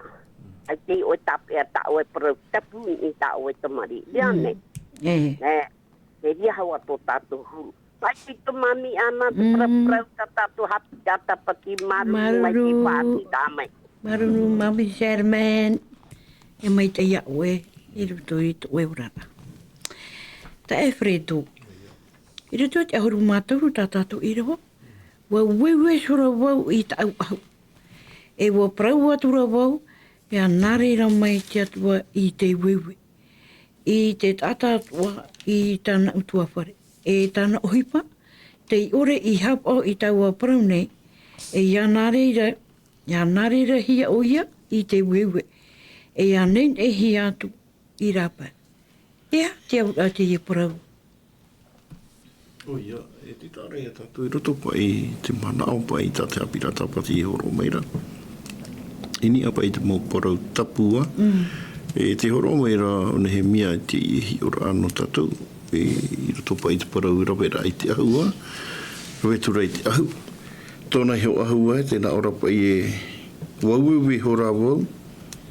Ai te o tape a tau e pro tapu I tau e tamari. Liane. Te ria hawa tō tātou huru. Pai ki tō mami ana te prau ta tātou Haapiiraa Sabati maru mai te pāti tāmai. Maru mami Sherman. E mai te ia oe. I ruto I tō e urana. Ta e fredo. I ruto te ahuru mātauru tā tātou I rawa. Wa wewe sura wau I tau au. E wa prau atura wau. Pea nare ra mai te atua I te wewe. I te tata atua I tana utua whare. E tana ohipa. Te ore I hapa I taua parau nei. E ia nare ra hia o ia I te wewe. E ia nen e hia atu I rapa. Ea, te au a te parau. O ia, e te tare e tatu I roto pai te manao pai ta te Haapiiraa Sabati I horo meira. Ini apa I te mo parau tapua. E te horo meira o NÉHÉMIE te ihi ora ano tatou. I roto pai te parau rawera I te ahua. Rawetura I te ahu. Tōna heo ahua tēnā ora pai e wauewe hora wau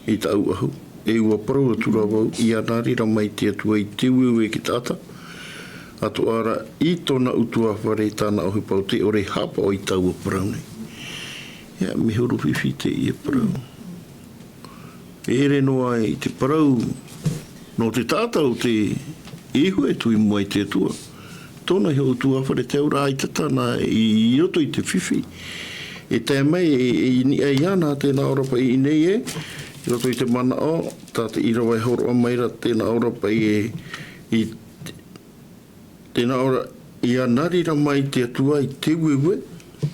I ta au ahu. E ua parau atura wau I anari ra mai te atua I te uewe ki tata. Ato ara I tōna utua whare tāna ohi pau te ore hapa o I taua parau nei. Ia, me horo whiwhi te ia parau. E re noa I te parau no te tātau te ihu e tui mua I te atua. Tōna heo utua whare te aura ai tatana I roto I te whiwhi. E te mai e ni ai ana tēnā orapa I nei e. I roto I te mana o, tā te irawai horo a maira tēnā orapa I tēnā ora I anari ra mai te atua I te wewe.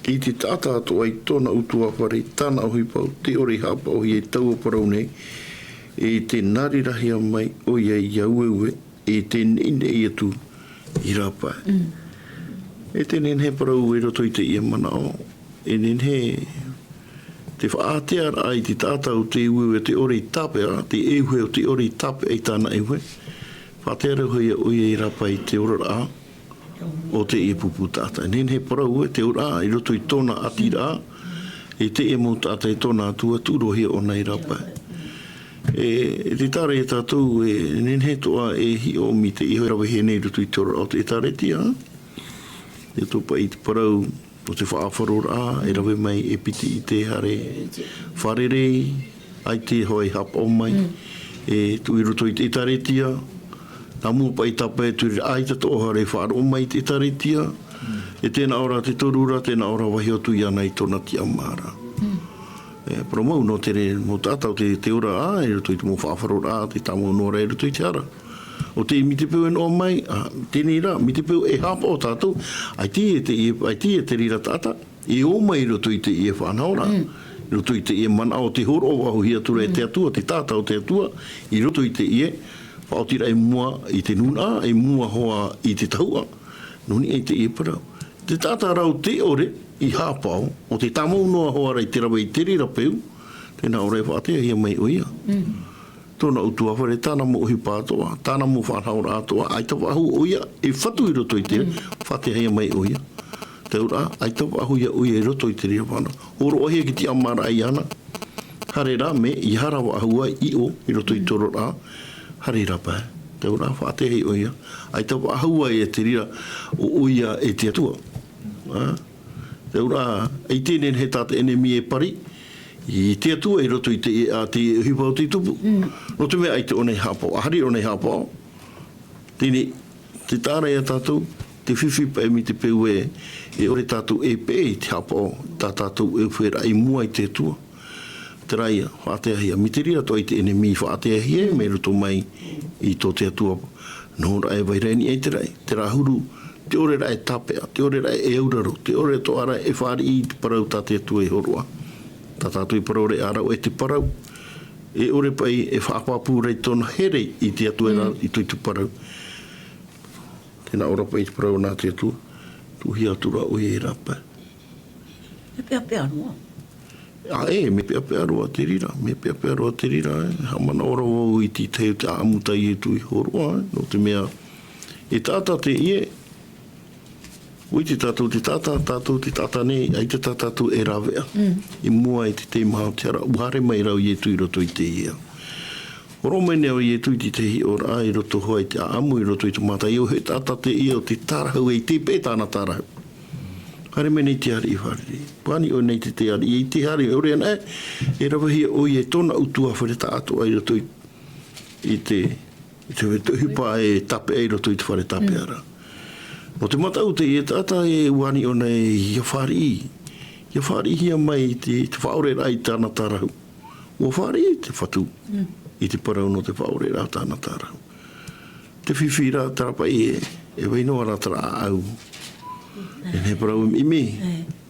I te tata ato ai tōna utua whare tāna ohi pau te ori hapa ohi e tau parau nei e te narirahia mai o ia iauewe e te nene I atu I rapa. E te nen he parau e roto I te ia mana o. E nen he te whaatea ai te tātau te ue te ore I tape a, te ewe o te ore I tape e tāna ewe. Whaatea rau hoi a oia I rapa I te ora a o te ia pupu tātai. Nen he parau e te ora a I roto I tōna atira a. E te e mō tātai tōna atua tūrohia o nei rapa. E te tare e tātou e nen he toa e hi o mi te iho rawa he nei roto I te ora o te tare tia. E topa I te parau o te whaafarora e rawe mai e piti I te hare wharere ai te hoi hapa o mai e tu I roto I te taretia nā mūpa I tapa e turi ai te tohare whaaro o mai te taretia e tēnā ora te torura, tēnā ora wahi o tui ana I tōna ti amara e promau no tere mo tātau te ora a e roto I te mō whaafarora a te tamu nora e roto I te ara o te mi te peu no mai tēnei rā mi te peu e hapa o tātou ai ti e te rira tāta e o mai roto I te ie whanhaora roto I te ie mana o te horo o ahu hia tura e te atua te tāta o te atua I roto I te ie whaotira e mua I te nuna e mua hoa I te taua nuni e te ie parau te tāta rau te ore I hapao o te tamau noa hoa rai te rawa I te rira peu tēnā ora e whaatea hia mai oia tōna utua whare, tāna mo uhi pātoa, tāna mo whanhaura atoa, ai tawa ahu oia, e whatu I roto I te, whate hea mai oia. Te ura, ai tawa ahu ia oia I roto I te rea whana. Oro ohia ki te amara ai ana, hare rā me, I harawa ahua I o, I roto I toro rā, hare rā pā. Te ura, whate hei oia, ai tawa ahua e te rira o oia e te atua. Te ura, ei tēnen he tāte NÉHÉMIE pari, I te atua I roto I te hipa o te tupu. No te mea ai te onei hapao. Ahari onei hapao. Tēne, te tāra e tātou, te whiwhipa e mi te peu e ore tātou e pē I te hapao. Tā tātou e whera I mua I te atua. Te raia, whaatea hia. Mi te rira to I te NÉHÉMIE whaatea hia, me roto mai I tō te atua. No rai vai reini e te rai. Te rahuru, te ore rai tapea, te ore rai e auraro, te ore to ara e whaari I te parau tā te atua I horoa. Tā tātou I parau re arau e te parau. E ore pai e whaapapu rei tōna here I te atua I tui tu parau. Tēnā ora pai te parau nā te atua. Tuhi atura o e rapa. Me pia pia noa. Me pia pia roa te rira. Me pia pia roa te rira. Hamana ora wau I ti teo te aamuta I e tui horoa. No te mea e tāta te ie. Ui te tātou te tāta nei, ai te tātou e rawea. I mua I te maha te ara, uhare mai rau I e tui roto I te ia. Oro mai neo I e tui te hi ora ai roto hoa I te aamu I roto I te mata. I o he tāta te ia o te tarahau e te pētāna tarahau. Hare me nei te hari I whare. Pani o nei te hari. I te hari ore ana e rawahia o I e tōna utua whare ta ato ai roto I te hipa e tape ai roto I te whare tape ara. No te matau te e tata e uani o nei ia whari. Ia whari hia mai te whaore rai tāna tarahau. Ua whari te whatu I te parau no te whaore rai tāna tarahau. Te whiwhira tarapa e wainoa rā tara au. E ne parau I me.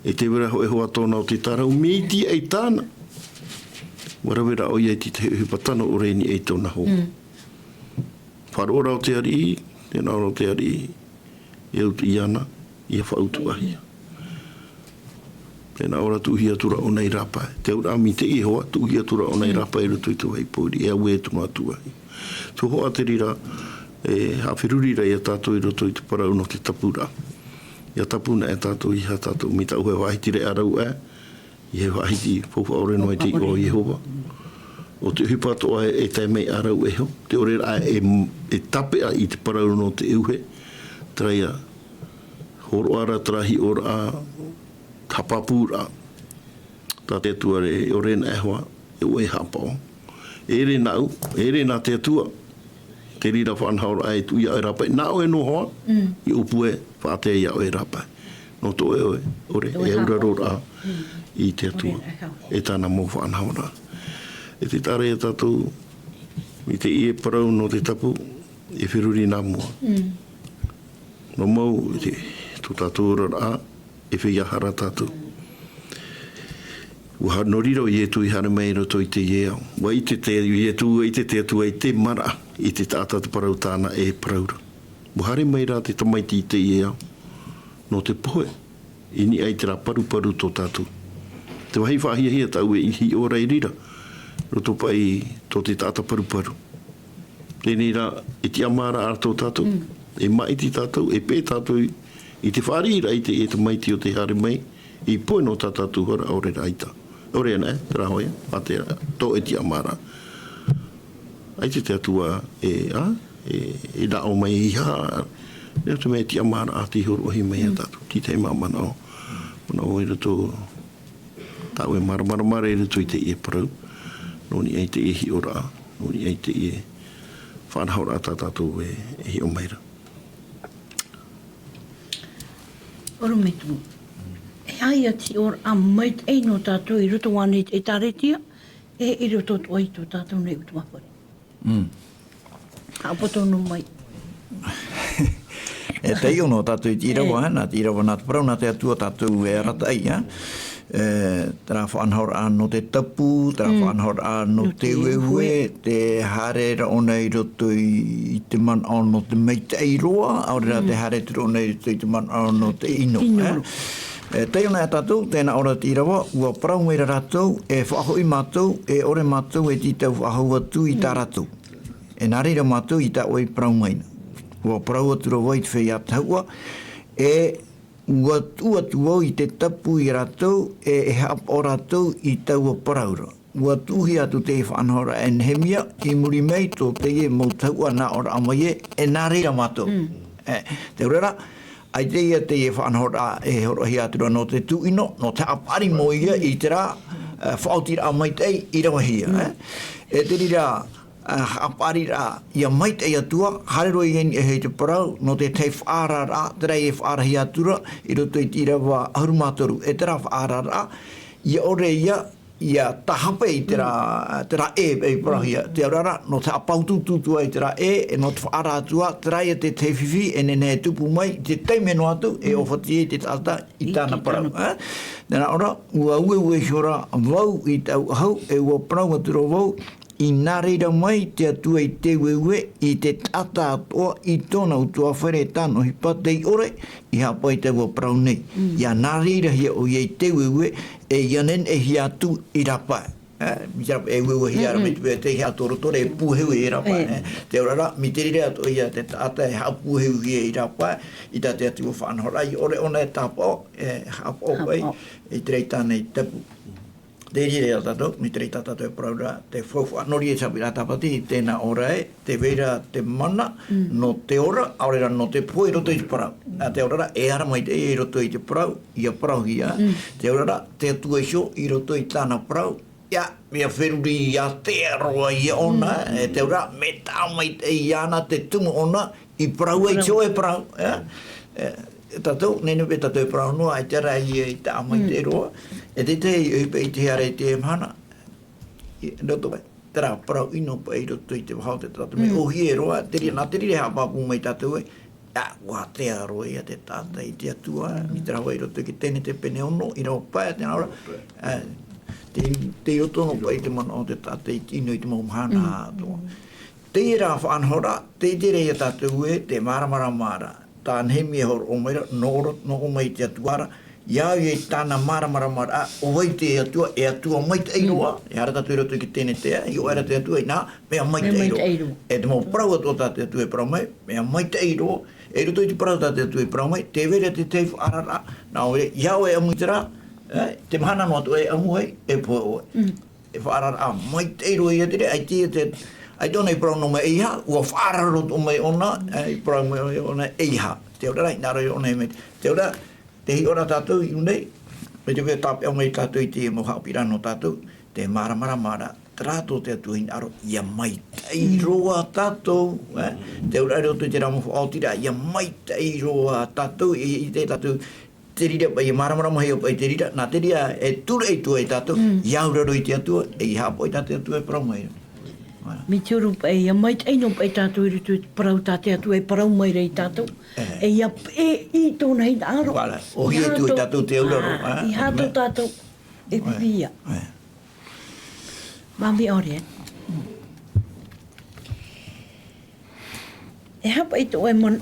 E te wera ho e hoa tōna o te tarahau. Me I ti ei tāna. Warawera o iei ti te hupatano o reini ei tōna ho. Wharoa rau te ari, tēnā rau te ari. E uti iana, ia whautu ahia. Tēnā ora tuhia tura o nei rapa. Te ura mi te ihoa, tuhia tura o nei rapa e rutu I tu hei pōri. E au e tunga tuahi. Tu hoa te rira, hawhiruri rei a tātou I roto I te parau no te tapura. Ia tapuna e tātou iha tātou mita uhe wahitire arau e. Ie wahiti poupa ore no e te o Jehova. O te hipato e te mei arau e ho. Te ore a e tapea I te parau no te uhe. Traia, horo ara trahi ora a hapapura. Tā te atua re, o rena e hoa, e ue hapao. E re nau, e re nā te atua. Te rira whanhaura ai tu ia e rapai. Nā oe no hoa, I upu e whaatea ia oe rapai. No to e oe, ore, e aura rora I te atua. E tāna mō whanhaura. E te tare e tātou, I te ie parau no te tapu, e whiruri nā mua. No mau, te tātou rara, e whiahara tātou. Ua no riro I e tui hara mai roto I te ieo. Wa I te atua I te mara, I te tātatu parau tāna e praura. Ua hare mai rā te tamaiti I te ieo. no te poe. Ini ai te rā paru tō tātou. Te wahi whahia tau e ihi ora i rira. Roto pai tō te tāta paru. Tēnei rā, e ti amara ar tō tātou. E mai ti tātou, e pē tātou i te whārira i te maiti o te hare mai. I poe no tā tātou hora ore raita. Ore ana, te rahoia, pate tō e ti amara. Ai te atua e da o mai iha. Nea te mea ti amara a te horo ohi mai a tātou. Ti te mamana o. Mana o e rato tau e mara e rato i te e parau. Noni ai te e hi ora. Noni ai te e whanhaura a tātou e hi o maira. Oro me tu. E ai ati ora a mait e no tātou i roto wane e taretia. E i roto tu ai tō tātou nei utu mapare. Hapoto no mai. E tei ono tātou i tirawa, nā tirawa nā te parau, nā te atua tātou e rata ai, tera whanhora no te tapu, tera whanhora no te ueue, te harera ona i roto i te man no te meita i roa, aurera te harera ona i roto i te man no te ino. Tei ona e tātou, tēnā ora tirawa, ua parau meira rātou, e whaaho i mātou, e ore mātou e titau whaaho atu i tā rātou. E nā reira mātou i tā oi parau maina. Ua parau atura wai te whai ataua, e ua tu au i te tapu i rātou, e hap o rātou i taua paraura. Ua tuhi atu te whanhora e NÉHÉMIE, i muri mei tō te e mō taua nā ora amaie, e nā reira mātou. Te urera, ai te ia te e whanhora e horohi atura no te tuino, no te apari mo ia i te rā, whaotira a maitei i rawahia. E te rira, apari rā, ia maitei atua, harero i heni e hei te parau, no te tei whaara rā, te rei e whaarahi atura, i roto i tirawa ahurumatoru, e te rā whaara rā, ia ore ia tahapa i te rā e parahia, te aurara, no te apaututua i te rā e no te whaara atua, te rā ia te tei whiwhi, e nene tupu mai, te tei meno atu, e ofati e te tata i tāna parau. Nena ora, ua ue hiora wau i tau ahau, e ua parau atura wau, i nā reira mai te atua i te wewe i te tata atoa i tōna utua where tāno hipa te i ore i hapa i te ua parau nei. Ia nā reira hia o i te wewe e ianen e hi atu i rapa. E wewe hi ara me te hi atu rotore e pūheu i rapa. Te orara, mi te rire atu i te tata e hapūheu i rapa i tā te atua whanhora i ore ona e tāpao e hapao pai i te rei tāna i tapu. Te rire a tātou, mi te rei tātou e paraura, te whauwha nori e Haapiiraa Sabati, tēnā ora e, te veira te mana, no te ora, aurera no te poe roto i te parau. Te orara, e ara mai te e roto i te parau, ia parau hia. Te orara, te atua i sho, i roto i tāna parau, ia, mea wheruri ia te aroa i ona, te orara, me tā mai te i ana, te tumu ona, i parau e sho e parau. Tātou, nene pe tātou e parau noa, ai te ara i tā mai te roa, e te te i te hare te mhana, roto mai, te rā parau ino pa i roto i te wahau te tātou me, o hi e roa, nā te rire hapapu mai tātou e, wā te aroa ia te tāta i te atua, mi te rawa i roto ki tēne te pene ono, i rawa paia tēnā ora, te roto no pa i te mana o te tāta i tino i te mau mhana atoa. Te i rā whanhora, te rei a tātou e, te mara, tā NÉHÉMIE horo o maira, no o mai te atuara, iau i tāna mara, o wai te atua, e atua mai te eiroa, e hara tātou i roto ki tēne tea, i o era te atua i nā, mea mai te eiroa. E te mau parau atua tā te atua e parau mai, mea mai te eiroa, e roto i te parau tā te atua e parau mai, te vere te te whaarara, nā ore, iau e amu i te rā, te mahana no atua e amu hei, e poe oe. E whaarara, mai te eiroa i atere, ai te ai tōna i parau no mai eiha, ua whaararo tō mai ona, i parau mai ona eiha. Te ora rai, nāra i ona e mei. Te ora, te hi ora tātou i unei, me te wea tāpea mai tātou i te mo Haapiiraa no tātou, te mara, te rātou te atua in aro, ia mai tei roa tātou, te ora i roto i te ramo whaotira, ia mai tei roa tātou, i te tātou, te rira, i mara heo pai te rira, nā te rira e tura i tua i tātou, iauraro i te atua, e i hapo i tātou atua e parau mai. Mi te uru pai, ia mai te ino pai tātou i rutu parau tāte atu e parau mai rei tātou. E ia i tōna hei aro. Wala, o hi tu i tātou te uraro. I hato tātou e pipia. Mami ore. E hapa i tō e mon,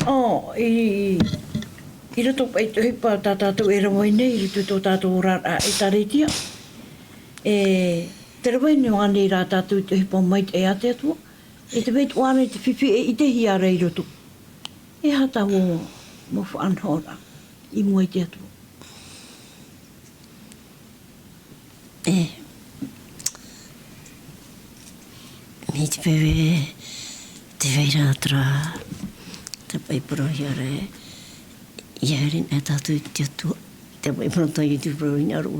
I rato pai te hipa tā tātou e rawai nei, i tū tō tātou rara e taretia. Te rawai ni wāne rā tātou te hipa mai te ate atua. E te weit wāne te whiwhi e i te hiara i roto. E hata mo whaanhora i mua i te atua. Me te pewe te weira atra te paipura hiare iarin e tātou i te atua. Te paipura tai i te pura i ngaru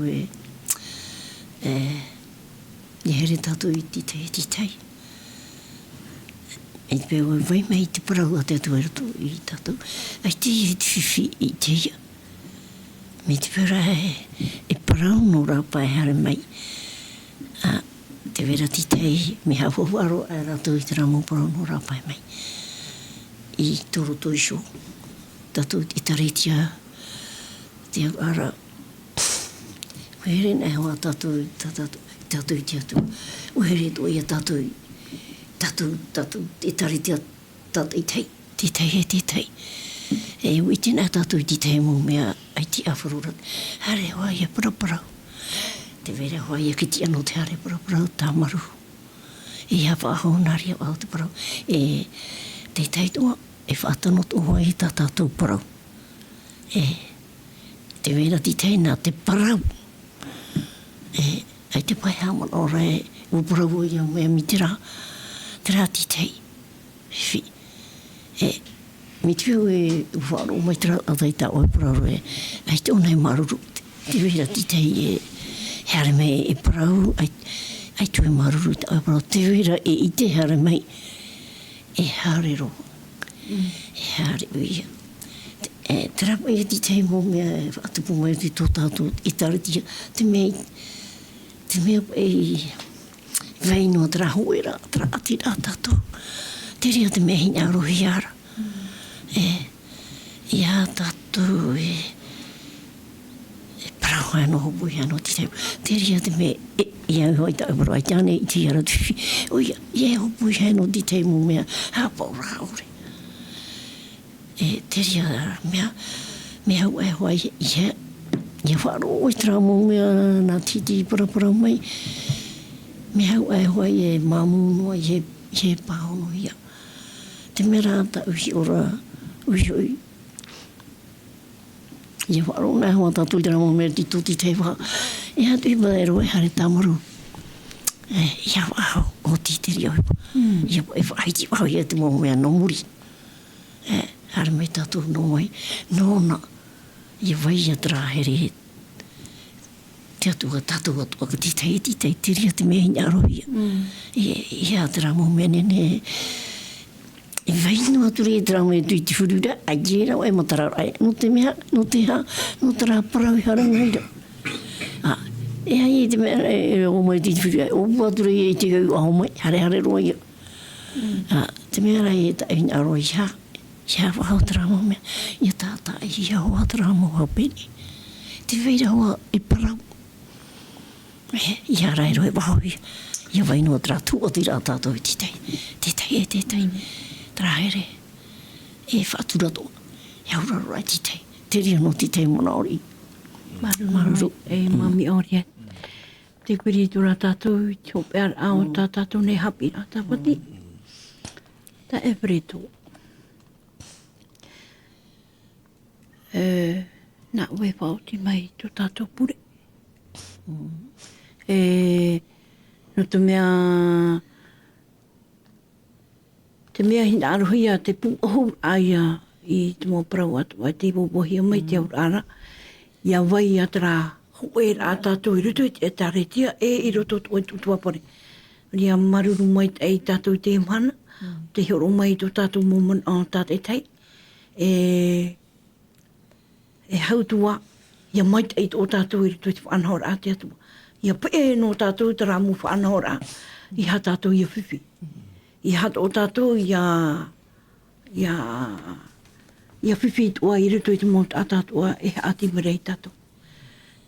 iarin tātou i te tei. Me te pewe vai mei te parau a te atua i roto i tātou. Ai te i te whiwhi i te ia. Me te pera e parau no rapa e hare mai. Te vera ti tei, me hawawaro e rato i te ramo parau no rapa e mai. I toro to iso. Tato i taretia te ara. Uhere ne hoa tato i te atu. Uhere to ia tato i taretia tato i tei. Te tei. E uiti nā tātou i te mo mea ai ti awharurat. Hare hoa ia paraparau. Te vere hoa ia ki ti anō te hare paraparau tā maru. E hawa aho nari au te parau. E te teitua e whātanot oa i tā tātou parau. E te vera ti tei nā te parau. E ai te pai haman ora e uparau o ia mea mi te rā. Te rā ti tei. E mi te e whāro mai tera atai tā oi parau e ai te onai maruru. Te vera ti tei e hare mei e parau ai tu e maruru te oi parau. Te vera e i te hare mei e hare ro. E hare uia. Te rapa e ti tei mo mea atupu mai te tō tātou i taratia. Te mea e veino tera hoera, tera ati rā tātou. Te rea te mea hina arohi ara. Ia tātou e parau ano hopui ano te teimu. Te rea te me ia hoi tā uparo ai tāne i te ara tuwhi. O ia hopui ano te teimu mea hapau raore. Te rea mea hau e hoi ia wharo oi tramo mea nā titi parapara mai. Mea hau e hoi e mamu noa i he pahono ia. Te mera ta uhi ora uhi. Ia wharo nā hoa tātou i ramo mea ti tōti te wha. E hatu i pada e roe hare tamaru. Ia wahau o titeri au. Ia e whaiti wahau ia te mo mea no muri. Hare mei tātou no mai. Nōna. Ia vai ia trahere. Te atua tātou atua ka titei. Te ria te mea hina arohia. Ia te ramo mea nene. E vainu aturi e tramo e tui te furura, a jera o e matarau ai, no te mea, no te ha, no te rā parau i hara ngaira. E hai e te mea, e o mai te furura, o aturi e te gau aho mai, hare roa ia. Te mea rai e ta e hina aroi ha, ia wahau tramo mea, ia tāta ia hoa tramo hau pene. Te veira hoa e parau. Ia rai roe wahau ia, ia vainu atra tu o te rā tātou i te tei. Trahere, e whaaturato, e auraro ai titei, te ria no titei mona ori. Maruru, e mami ori e. Te kuri tura tātou, te hope ar ao tātou ne Haapiiraa Sabati. Ta e preto. Nā ue whauti mai tu tātou pure. No te mea... Te mea hina arohia te pūohou aia i te mō parau atu ai te ipopohia mai te aurara. Ia vai atra hoe rā tātou i ruto e taretia i roto o tuapare. Ria maruru mai i tātou te mana, te horo mai to tātou momon o tātai tei. E hautua, ia mai i o tātou i ruto i te whanhora te atua. Ia pē no tātou te ramu whanhora i ha tātou i a whiwhi. I hat o tātou ia whiwhi tua i ruto i te mōt a tātua e ati marei tātou.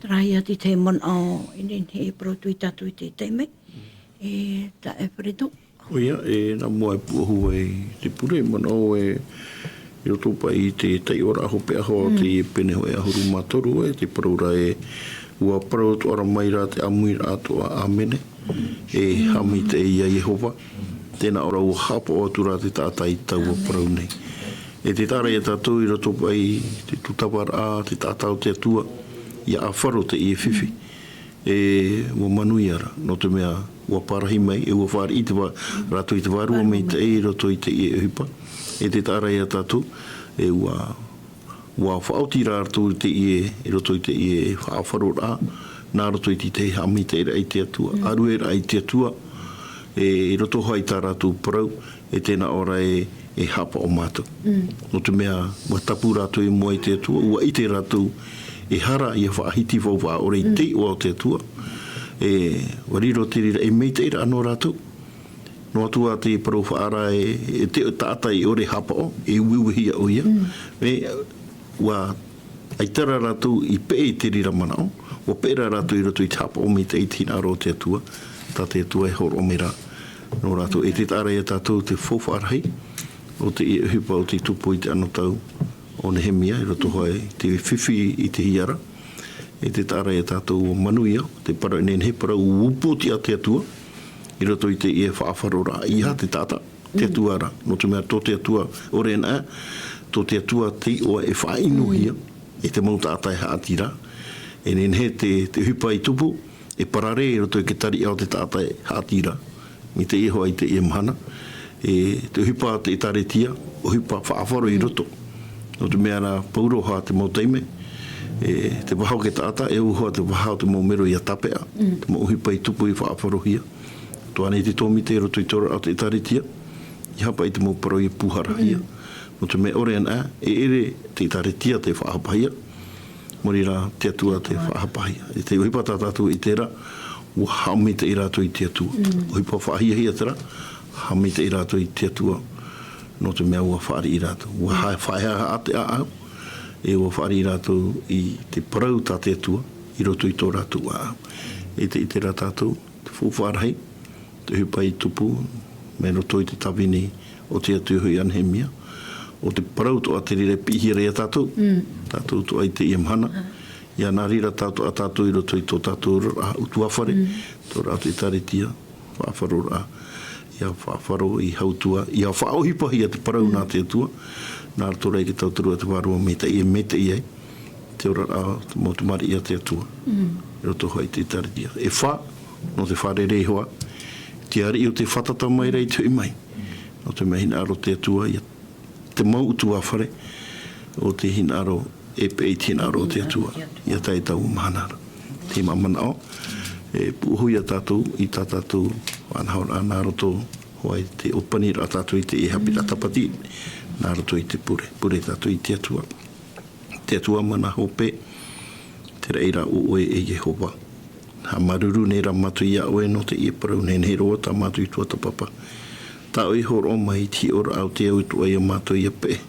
Trai ati te man au e he protu i tātou i te teime. E ta e preto. Oia, e nā mua e puahu e te pure man au e I roto pai te tei ora aho pe aho te pene hoi ahuru matoru te paraura ua parau tu ara mai rā te amuira atua amene hami te ia Yehova tēnā ora ua hapa o atu rā te tātai tau o parau nei te tāra ia tātou I roto pai te tutawara te tātau te atua ia awharo te ia whiwhi ua manui ara no te mea ua parahi mai ua whāri I te rātou I te wārua mei te roto I te ia hipa te tāra ia tātou ua whaoti rātou te ie roto I te ie whaawharo rā nā roto I te hami te ira I te atua aru era I te atua roto hai tā rātou parau tēnā ora hapa o mātou no te mea ua tapu rātou mua I te atua ua I te rātou hara I whaahiti whau wha ore I te o te atua wariro te rira mei te ira anō rātou no atua te parau whaara te tāta I ore hapa o uiuhia o ia ua aitara rātou I pe te rira manao ua pēra rātou I roto I te hapa o me te 18 aro te atua tā te atua horo o me rā no rātou te tāra ia tātou te whowhaarahei o te hipa o te tupu I te ano tau o NÉHÉMIE I roto hoi te whiwhi I te hiara te tāra ia tātou o manuia te para nenhe para upoti a te atua I roto I te ie whaafaro rā iha te tāta te atua rā no te mea tō te atua o rena tō te atua te o whaainuhia te mauta atai haati rā nenhe te hipa I tupu parare I roto I ke tari au te tātai haati rā mi te iho ai te ie mahana te hipa te taretia o hipa whaafaro I roto no te mea rā pauro ha te mautaime te wahau ke tāta uhoa te wahau te maumero I a tapea te mauhipa I tupu I whaafaro hia to ane te tōmi te roto I tora au te taretia I hapa I te mauparo I puhara hia no te mea ore ana ere te taretia te whaapahia mori rā te atua te whaapahia te uhipa tātātou I tērā ua hami te I rātou I te atua uhipa whaahia hia tērā hami te I rātou I te atua no te mea ua whaari I rātou ua whaeha ate a au ua whaari I rātou I te parau tā te atua I roto I tō rātou a au te I te rā tātou te whawharahei te hupa I tupu me roto I te tawini o te atu hui NÉHÉMIE o te parau to a te rire pihira ia tātou tātou to ai te iamhana ia nā rira tātou a tātou I roto I tō tātou rā utuawhare tō rātou I taretia whaafaro rā ia whaafaro I hautua ia whaohipa ia te parau nā te atua nā rato rei ke tauturu a te warua me te iai te ora rā te motumari ia te atua I roto hoi te taretia wha no te whare rei hoa te ari o te whatata mai rei tui mai no te mea hina aro te atua ia te mau utua whare o te hina aro pe hina aro te atua ia tai tau mahanara te mamana o puhui a tātou I tā tātou anhaur a nā roto hoai te opani rā tātou I te Haapiiraa Sabati nā roto I te pure tātou I te atua mana hope te reira o oe Yehova ha maruru ne ra matu ia oe no te parau ne roa tā matu I tua tapapa tā oi horo mai ti ora au te au tu ai matu ia pe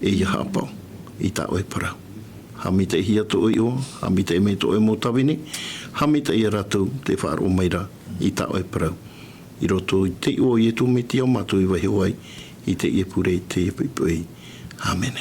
ia hapau I tā oi parau hami te hia to oi o hami te me to oi mo tawini hami te ia rātou te whaaro mai rā I tā oi parau I roto I te o I tu me te au matu I wahi oai I te ia pure I te ia pui. Amen.